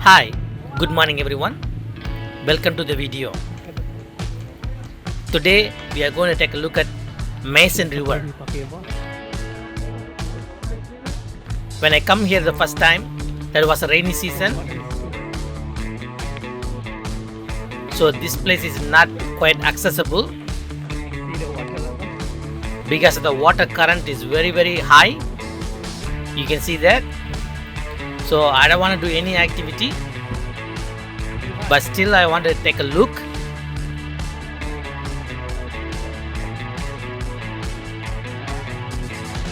Hi, good morning everyone. Welcome to the video. Today we are going to take a look at Maasin River. When I come here the first time, there was a rainy season. So this place is not quite accessible because the water current is very high. You can see that. So I don't want to do any activity, but still I want to take a look.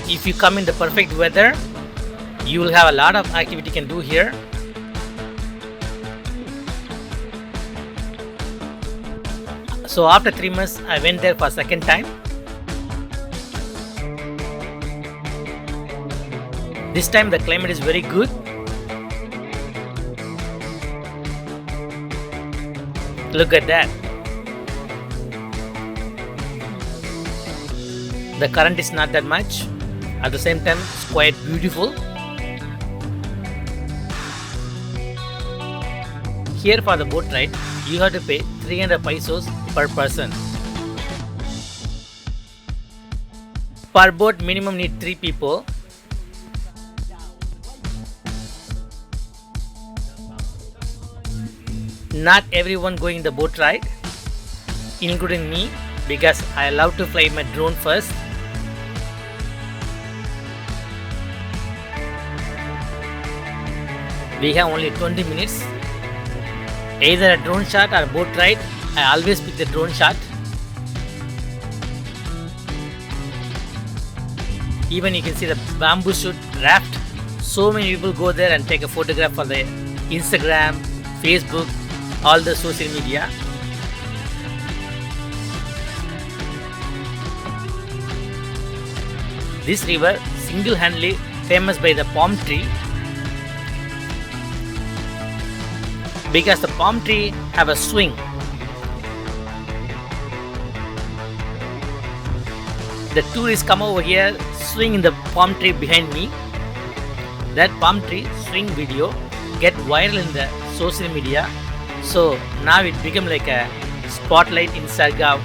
If you come in the perfect weather, you will have a lot of activity you can do here. So after 3 months, I went there for a second time. This time the climate is very good. Look at that. The current is not that much. At the same time, it's quite beautiful. Here for the boat ride, you have to pay 300 pesos per person. Per boat, minimum need 3 people. Not everyone going the boat ride, including me, because I love to fly my drone first. We have only 20 minutes. Either a drone shot or a boat ride. I always pick the drone shot. Even you can see the bamboo shoot raft. So many people go there and take a photograph for the Instagram, Facebook, all the social media. This river single-handedly famous by the palm tree, because the palm tree have a swing. The tourists come over here, swing in the palm tree behind me. That palm tree swing video get viral in the social media. So now it become like a spotlight in Siargao.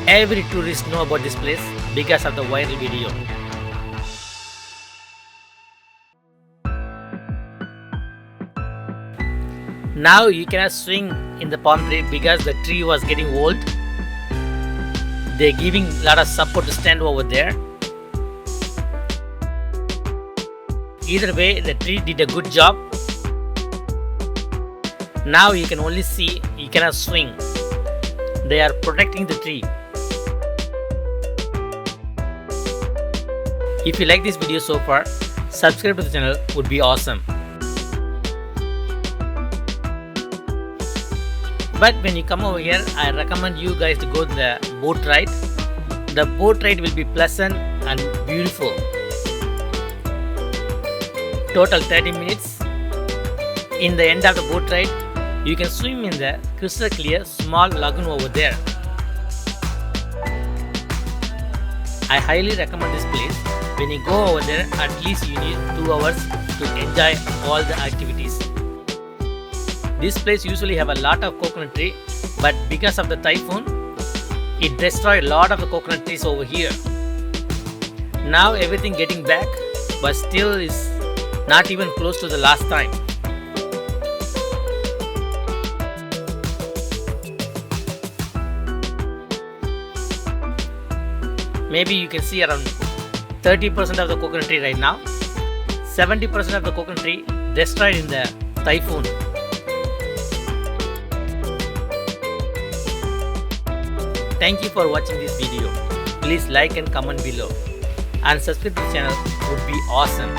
Every tourist know about this place because of the viral video. Now you cannot swing in the palm tree because the tree was getting old. They're giving a lot of support to stand over there. Either way, the tree did a good job. Now you can only see, you cannot swing. They are protecting the tree. If you like this video so far, subscribe to the channel would be awesome. But when you come over here, I recommend you guys to go to the boat ride. The boat ride will be pleasant and beautiful. Total 30 minutes. In the end of the boat ride, you can swim in the crystal clear small lagoon over there. I highly recommend this place. When you go over there, at least you need 2 hours to enjoy all the activities. This place usually have a lot of coconut tree, but because of the typhoon, it destroyed a lot of the coconut trees over here. Now everything getting back, but still is not even close to the last time. Maybe you can see around 30% of the coconut tree right now. 70% of the coconut tree destroyed in the typhoon. Thank you for watching this video. Please like and comment below. And subscribe to the channel would be awesome.